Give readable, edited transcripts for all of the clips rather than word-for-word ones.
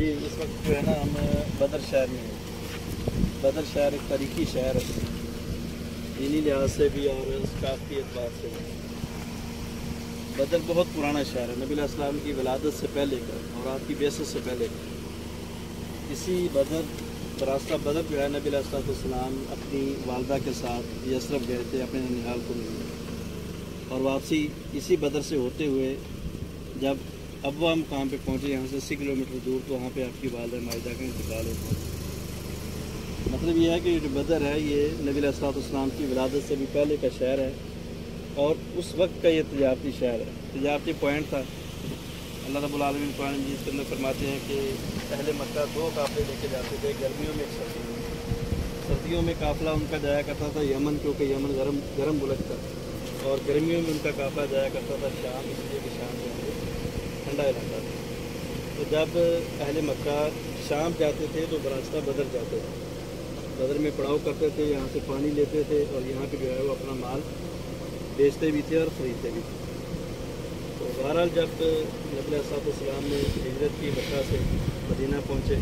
جی اس وقت جو ہے نا ہم بدر شہر میں ہیں۔ بدر شہر ایک تاریخی شہر ہے، دینی لحاظ سے بھی اور ثقافتی اعتبار سے بھی۔ بدر بہت پرانا شہر ہے، نبی علیہ السلام کی ولادت سے پہلے کا اور آپ کی بعثت سے پہلے کا۔ اسی بدر راستہ بدر جو ہے نبی علیہ السلام اپنی والدہ کے ساتھ یثرب گئے تھے اپنے ننیال کو ملنے، اور واپسی اسی بدر سے ہوتے ہوئے جب ابوا مقام پہ پہنچے، یہاں سے 80 کلومیٹر دور، تو وہاں پہ آپ کی والدہ مائدہ کا انتقال ہوتا ہے۔ مطلب یہ ہے کہ جو بدر ہے یہ نبی علیہ السلام کی ولادت سے بھی پہلے کا شہر ہے، اور اس وقت کا یہ تجارتی شہر ہے، تجارتی پوائنٹ تھا۔ اللہ رب العالمین قرآن مجید کے اندر فرماتے ہیں کہ اہل مکہ 2 قافلے لے کے جاتے تھے، گرمیوں میں ایک سردیوں میں۔ سردیوں میں قافلہ ان کا جایا کرتا تھا یمن، کیونکہ یمن گرم ملک تھا، اور گرمیوں میں ان کا قافلہ جایا کرتا تھا شام، اس لیے کہ شام جو ہے ٹھنڈا علاقہ تھا۔ تو جب اہل مکہ شام جاتے تھے تو براستہ بدر جاتے تھے، بدر میں پڑاؤ کرتے تھے، یہاں سے پانی لیتے تھے، اور یہاں پہ جو ہے وہ اپنا مال بیچتے بھی تھے اور خریدتے بھی تھے۔ تو بہرحال جب نبی علیہ السلام نے ہجرت کی مکہ سے مدینہ پہنچے،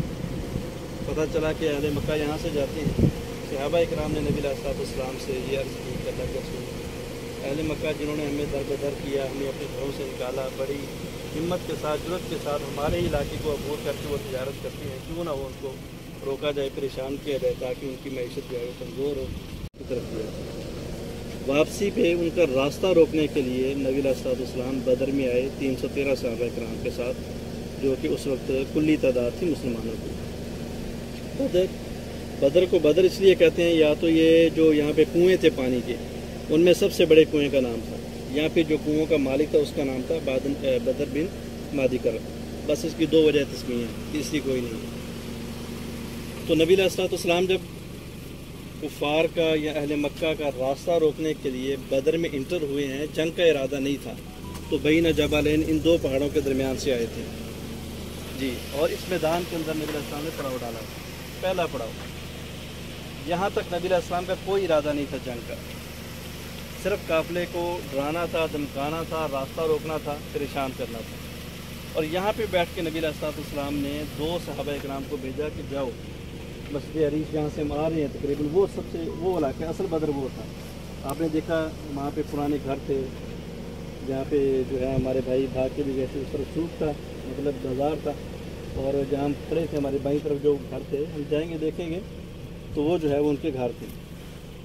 پتہ چلا کہ اہل مکہ یہاں سے جاتے ہیں، صحابہ اکرام نے نبی علیہ السلام سے یہ عرض کی کہ اللہ کے رسول، اہل مکہ جنہوں نے ہمیں در بدر کیا، ہمیں اپنے گھروں سے نکالا، بڑی ہمت کے ساتھ، جرأت کے ساتھ ہمارے ہی علاقے کو عبور کر کے وہ تجارت کرتی ہیں، کیوں نہ وہ ان کو روکا جائے، پریشان کیا جائے، تاکہ ان کی معیشت جو ہے وہ کمزور ہو، کی طرف دیا جائے۔ واپسی پہ ان کا راستہ روکنے کے لیے نبی علیہ السلام بدر میں آئے 313 صحابہ کرام کے ساتھ، جو کہ اس وقت کلی تعداد تھی مسلمانوں کی۔ بدر کو بدر اس لیے کہتے ہیں، یا تو یہ جو یہاں پہ کنویں تھے پانی کے، ان میں سب سے بڑے کنویں کا نام تھا، یہاں پہ جو کنووں کا مالک تھا اس کا نام تھا بدر بن مادی کر، بس اس کی 2 وجہ تسمیہ ہیں، تیسری کوئی نہیں ہے۔ تو نبی علیہ السلام جب کفار کا یا اہل مکہ کا راستہ روکنے کے لیے بدر میں انٹر ہوئے ہیں، جنگ کا ارادہ نہیں تھا، تو بین جبلین ان 2 پہاڑوں کے درمیان سے آئے تھے جی، اور اس میدان کے اندر نبی علیہ السلام نے پڑاؤ ڈالا، پہلا پڑاؤ۔ یہاں تک نبی علیہ السلام کا کوئی ارادہ نہیں تھا جنگ کا، صرف قافلے کو ڈرانا تھا، دھمکانا تھا، راستہ روکنا تھا، پریشان کرنا تھا۔ اور یہاں پہ بیٹھ کے نبی علیہ السلام نے 2 صحابہ اکرام کو بھیجا کہ جاؤ مسجد عریش جہاں سے ہم آ رہے ہیں تقریباً، وہ سب سے وہ علاقہ اصل بدر وہ تھا، آپ نے دیکھا وہاں پہ پرانے گھر تھے، جہاں پہ جو ہے ہمارے بھائی بھاگ کے بھی جیسے اس طرف سوق تھا، مطلب بازار تھا، اور جہاں ہم کھڑے تھے ہمارے بائیں طرف جو گھر تھے، ہم جائیں گے دیکھیں گے تو وہ جو ہے وہ ان کے گھر تھے،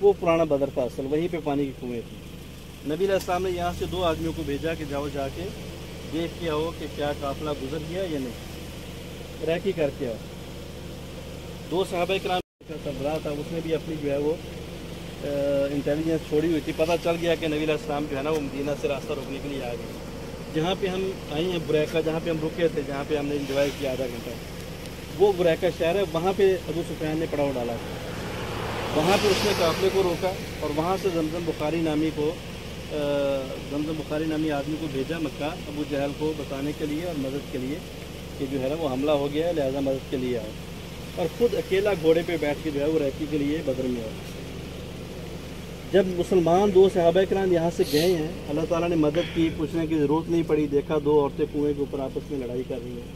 وہ پرانا بدر تھا اصل، وہیں پہ پانی کی کنویں تھی۔ نبی علیہ السلام نے یہاں سے 2 آدمیوں کو بھیجا کہ جاؤ جا کے دیکھ کے آؤ کہ کیا قافلہ گزر گیا یا نہیں، ریکی کر کے آؤ۔ 2 صحابہ کرام کا سربراہ تھا، اس نے بھی اپنی جو ہے وہ انٹیلیجنس چھوڑی ہوئی تھی، پتہ چل گیا کہ نبی علیہ السلام جو ہے نا وہ مدینہ سے راستہ روکنے کے لیے آ گئے۔ جہاں پہ ہم آئے ہیں بریکہ، جہاں پہ ہم رکے تھے، جہاں پہ ہم نے انجوائے کیا آدھا گھنٹہ، وہ بریکہ شہر ہے، وہاں پہ ابو سفیان نے پڑاؤ ڈالا تھا، وہاں پہ اس نے قافلے کو روکا، اور وہاں سے زمزم بخاری نامی آدمی کو بھیجا مکہ ابو جہل کو بتانے کے لیے اور مدد کے لیے کہ جو ہے نا وہ حملہ ہو گیا ہے، لہذا مدد کے لیے آؤ، اور خود اکیلا گھوڑے پہ بیٹھ کے جو ہے وہ ریکی کے لیے بدر میں آئے۔ جب مسلمان 2 صحابہ کرام یہاں سے گئے ہیں، اللہ تعالیٰ نے مدد کی، پوچھنے کی ضرورت نہیں پڑی، دیکھا 2 عورتیں کنویں کے اوپر آپس میں لڑائی کر رہی ہیں،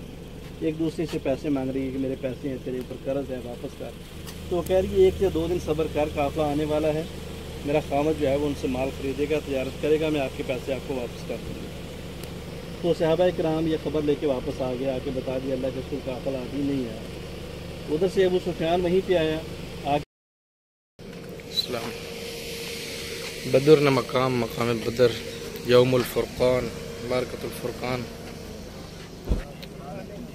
ایک دوسرے سے پیسے مانگ رہی ہے کہ میرے پیسے ہیں، تیرے اوپر قرض ہے، واپس کر۔ تو وہ کہہ رہی ہے 1 یا 2 دن صبر کر، قافلہ آنے والا ہے، میرا خامد جو ہے وہ ان سے مال خریدے گا، تجارت کرے گا، میں آپ کے پیسے آپ کو واپس کر دوں گا۔ تو صحابہ کرام یہ خبر لے کے واپس آ گیا، آ کے بتا دیا اللہ کے رسول قافلہ ابھی نہیں آیا۔ ادھر سے ابو سفیان وہیں پہ آیا۔ السلام بدر نہ مقام بدر، یوم الفرقان، بارکۃ الفرقان،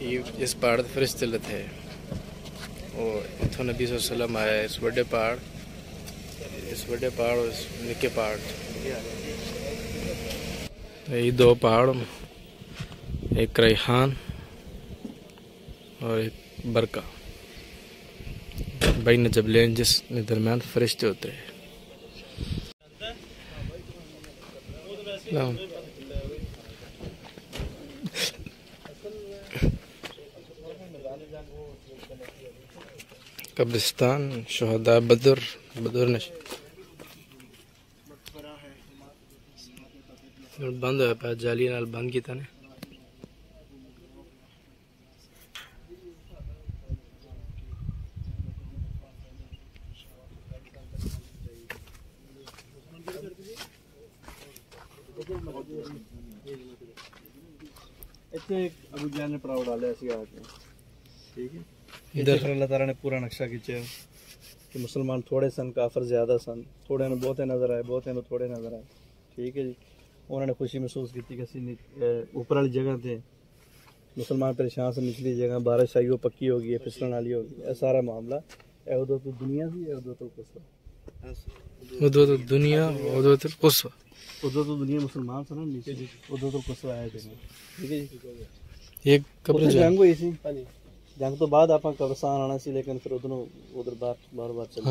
یہ اس پہاڑ فرشتے لتے ہے، اور اتوں نبی صلی اللہ علیہ وسلم آیا، اس بڑے پہاڑ اور اس نکے پہاڑ، یہ 2 پہاڑ، ایک ریحان اور ایک برکہ، بین جبلین، جس درمیان فرشتے ہوتے ہیں۔ قبرستان شہداء بدر بند ہوا پیا، جالی نال بند کیتا نے۔ اتنے ابو جان نے پڑاؤ ڈالیا سی آ کے ٹھیک ہے ادھر پھر اللہ تعالیٰ نے پورا نقشہ کھینچا کہ مسلمان تھوڑے سن کافر زیادہ سن تھوڑے نے بہتے نظر آئے بہتے نے تھوڑے نظر آئے ٹھیک ہے جی انہوں نے خوشی محسوس کی کہ اسی اوپر والی جگہ تھے مسلمان پریشان سے نچلی جگہ بارش آئی وہ پکی ہوگی ہے پھسلن والی ہوگی یہ سارا معاملہ ادو تو دنیا سی ادو تو قصہ ادو تو دنیا ادو تو قصہ ادو تو دنیا مسلمان سے نا نیچے ادو تو قصہ آئے تھے ٹھیک ہے جی یہ قبر جنگ ہوئی سی جنگ تو بعد آپ قبرستان آنا سی لیکن پھر ادھر بار بار چل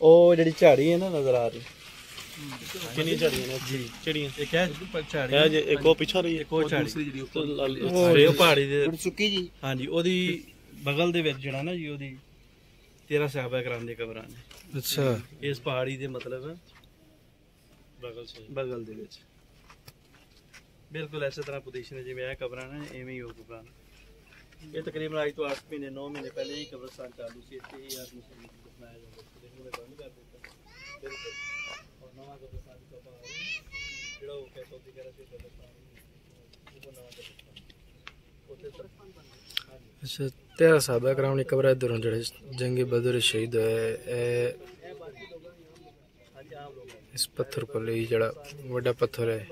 وہ جڑی جھاڑی ہے نا نظر آ رہی کنی جھاڑیاں نے جی چڑیاں ایک ہے جھاڑی ہے جی ایک وہ پیچھے رہی ہے ایک وہ جھاڑی وہ پہاڑی دے سکی جی ہاں جی وہ بغل دے وچ جڑا نا جی وہ 13 صحابہ کرام دی قبراں نے اچھا اس پہاڑی دے مطلب بغل سے بغل دے وچ بالکل ایسے طرح پوزیشن ہے جی میں قبراں نے ایویں ہی ہو قبراں یہ تقریباً آج تو 8 مہینے 9 مہینے پہلے ہی قبرستان چالو سی اتنے ہی آدمی سے دفنایا جاتا تھا لیکن انہیں بند کر دیتا بالکل اور نواں قبرستان کا پہاڑ جڑا ہو کے سعودی کہہ رہا سی قبرستان وہ نواں قبرستان اوتے سب اچھا 13 صحابہ کرام نے قبر ادھر جڑے جنگ بدر شہید ہوئے اس پتھر کو لے جڑا بڑا پتھر ہے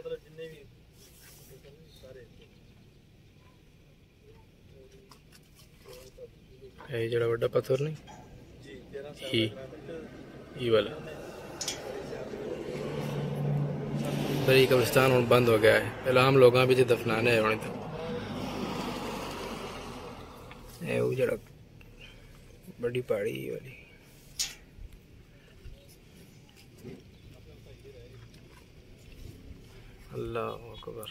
یہ جڑا بڑا پتھر نہیں یہ والا بڑی قبرستان ہوں بند ہو گیا ہے پہلے عام لوگاں بھی دفنانے ہیں ہونے تو وہ جڑا بڑی پہاڑی والی اللہ اکبر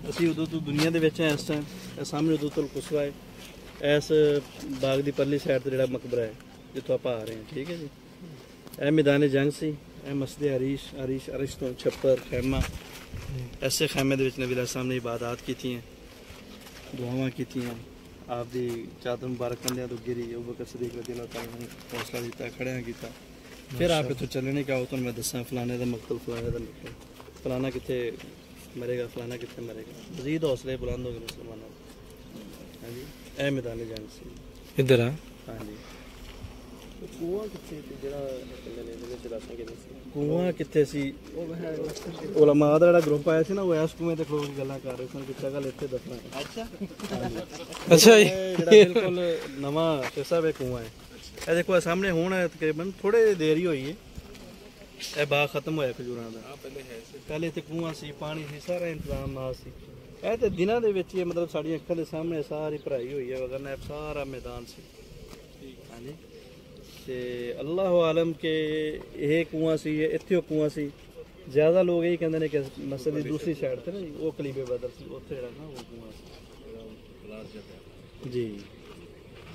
اسی ادو تو دنیا دے وچ ہیں اس ٹائم سامنے ادو تو القصوہ ہے اس باغ دی پرلی سائڈ تے جڑا مقبرہ ہے جتوں آپ آ رہے ہیں ٹھیک ہے جی اے میدان جنگ سی اے مسجد عریش تو چھپر خیمہ ایسے خیمے دے وچ نبی علیہ السلام نے عبادات کیتی ہیں دعاواں کیتی ہیں آپ دی چادر مبارک کندھیاں تو گری ابوبکر صدیق رضی اللہ تعالیٰ نے حوصلہ دیتا کھڑیاں کیتا پھر آپ اتوں چلنے کیا ہوتا میں دساں فلانے دا مقتل فلانے دا مقتل فلانا کتنے مرے گا فلانا کتنے مرے گا مزید حوصلے بلند ہو گئے مسلمانوں ہاں جی اے میدان جنگ سی ادھر ہاں جی کنواں کتنے سی علماء دا جڑا گروپ آیا سی نا وہ اس کنویں تے کھلو کے گلاں کر رہے سن کہ جگہ اتنے دفنا ہے اچھا جڑا بالکل نواں صاحب ایک کنواں ہے اے دیکھو سامنے ہونا تقریباً تھوڑے دیر ہی ہوئی ہے اے باغ ختم ہویا کھجوراں دا پہلے تے کنواں سی پانی سی سارا انتظام نال سی اے تے دناں دے وچ مطلب ساڈی اکھاں دے سامنے ساری بھرائی ہوئی ہے وگرنہ سارا میدان سی ہاں جی تے اللہ عالم کے یہ کنواں سی اتنے کنواں سی زیادہ لوگ یہی کہتے ہیں کہ مسجد کی دوسری سائڈ تے نا وہ قلیب بدر سی اتنے جڑا نا وہ کنواں سی جی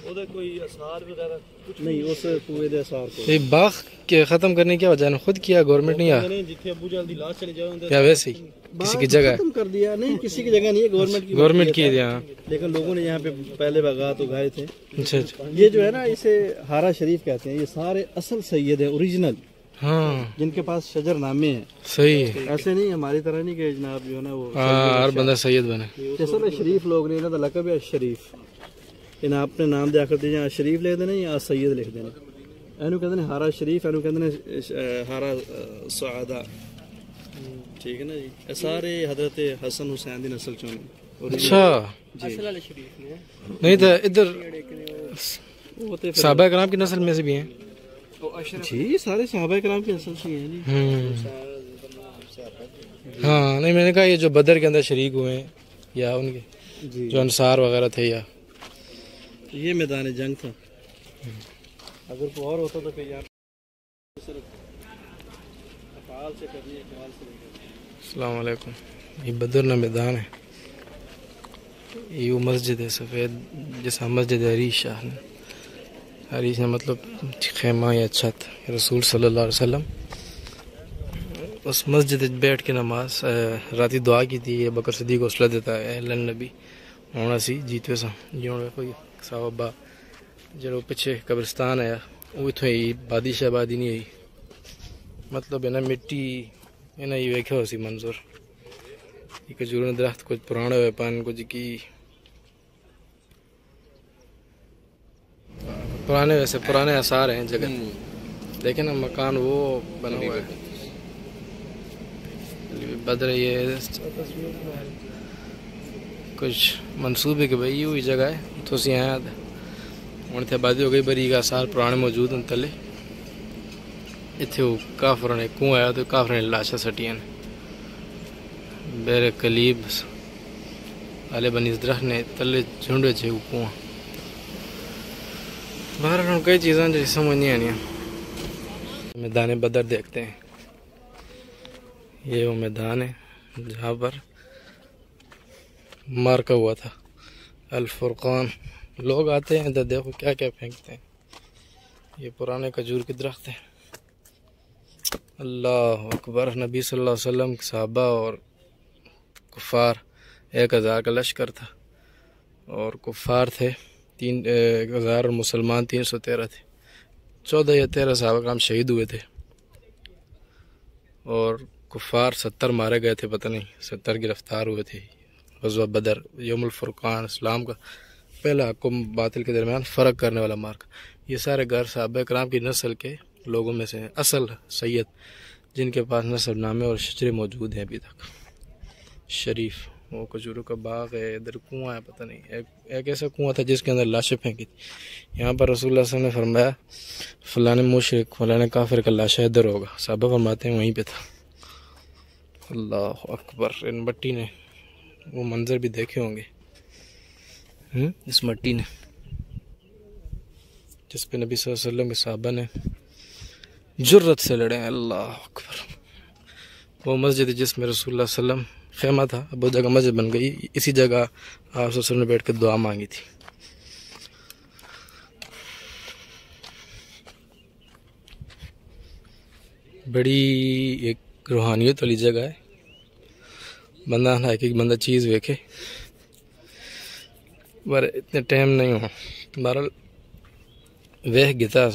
وہ کوئی اثار وغیرہ نہیں اس کنویں دے اثار کو یہ باغ کے ختم کرنے کی وجہ نے خود کیا گورنمنٹ نہیں آیا جتنے ابو جان دی لاش چلی جائے کیا ویسے ہی کسی کی جگہ ختم کر دیا نہیں کسی کی جگہ نہیں ہے گورنمنٹ کی دیا لیکن لوگوں نے یہاں پہ پہلے باغات اگائے تھے اچھا اچھا یہ جو ہے نا اسے ہارا شریف کہتے ہیں یہ سارے اصل سید ہیں اوریجنل ہاں جن کے پاس شجر نامے ہیں صحیح ہے ایسے نہیں ہماری طرح نہیں کہ جناب جو ہے نا وہ ہاں ہر بندہ سید بنے جیسا میں شریف لوگ نے انہوں کا لقب ہے شریف انہیں اپنے نام دے آخر یا شریف لکھ دینا یا سید لکھ دینا اینو کہتے ہیں ہارا شریف اینو کہتے ہیں ہارا سعادہ ٹھیک ہے نا جی یہ سارے حضرت حسن حسین دی نسل چوں اچھا نہیں تو ادھر صحابہ کرام کی نسل میں سے بھی ہیں جی سارے صحابہ کرام کی نسل سے ہیں جی ہاں نہیں میں نے کہا یہ جو بدر کے اندر شریک ہوئے ہیں یا ان کے جو انصار وغیرہ تھے یا یہ میدان جنگ تھا اگر کوئی اور ہوتا تو پھر یار افعال سے کرنی ہے کمال سے نہیں کرنی. السلام علیکم. یہ بدرنا میدان ہے. یہ وہ مسجد ہے سفید جیسا مسجد عریش ہے. عریش نے مطلب خیمہ یا چھت. رسول صلی اللہ علیہ وسلم اس مسجد بیٹھ کے نماز راتی دعا کی تھی. بکر صدیق کو حوصلہ دیتا ہے اہل نبی ہونا سی جیتوے سا جیوں کوئی صحابہ جڑو پیچھے قبرستان ہے وہ اتوں ہی بادی شہبادی نہیں ہوئی. مطلب ہے نا مٹی انہیں یہ ویکھے ہو سی منظور یہ کھجور درخت کچھ پرانے ہوئے پان کچھ کی پرانے ویسے پرانے آثار ہیں جگہ دیکھیں نا مکان وہ بنا ہوا ہے بدر یہ کچھ منصوبے کہ بھائی وہی جگہ ہے تو اسی آیا تھا ہوں اتنے آبادی ہو گئی بری کا آثار پرانے موجود ہیں تلے اتنے وہ کافر نے کنواں آیا تو کافر نے لاشا سٹیاں بیر کلیب آلے بنی درخت نے تلے جھنڈے چھے وہ کنواں باہر ہم کئی چیزیں جو سمجھ نہیں آنی میدان بدر دیکھتے ہیں یہ وہ میدان ہے جہاں پر مارکا ہوا تھا الفرقان لوگ آتے ہیں ادھر دیکھو کیا کیا پھینکتے ہیں یہ پرانے کھجور کے درخت ہیں اللہ اکبر نبی صلی اللہ علیہ وسلم صحابہ اور کفار 1000 کا لشکر تھا اور کفار تھے 1000 اور مسلمان 313 تھے 14 یا 13 صحابہ کرام شہید ہوئے تھے اور کفار 70 مارے گئے تھے پتہ نہیں 70 گرفتار ہوئے تھے غزوہ بدر یوم الفرقان اسلام کا پہلا حق و باطل کے درمیان فرق کرنے والا مارک یہ سارے گھر صحابہ کرام کی نسل کے لوگوں میں سے ہیں اصل سید جن کے پاس نسب نامے اور شجرے موجود ہیں ابھی تک شریف وہ کھجوروں کا باغ ہے ادھر کنواں ہے پتہ نہیں ایک ایسا کنواں تھا جس کے اندر لاشیں پھینکی تھی یہاں پر رسول اللہ صلی اللہ علیہ وسلم نے فرمایا فلاں مشرک فلاں کافر کا لاشا ادھر ہوگا صحابہ فرماتے ہیں وہیں پہ تھا اللہ اکبر ان مٹی نے وہ منظر بھی دیکھے ہوں گے اس مٹی نے جس پہ نبی صلی اللہ علیہ وسلم کے صحابہ نے جرت سے لڑے ہیں اللہ اکبر وہ مسجد جس میں رسول اللہ صلی اللہ علیہ وسلم خیمہ تھا اب وہ جگہ مسجد بن گئی اسی جگہ آپ صلی اللہ علیہ وسلم نے بیٹھ کے دعا مانگی تھی بڑی ایک روحانیت والی جگہ ہے بندہ نہ ایک بندہ چیز ویکھے پر اتنے ٹائم نہیں ہو بہرحال ویکھ گتا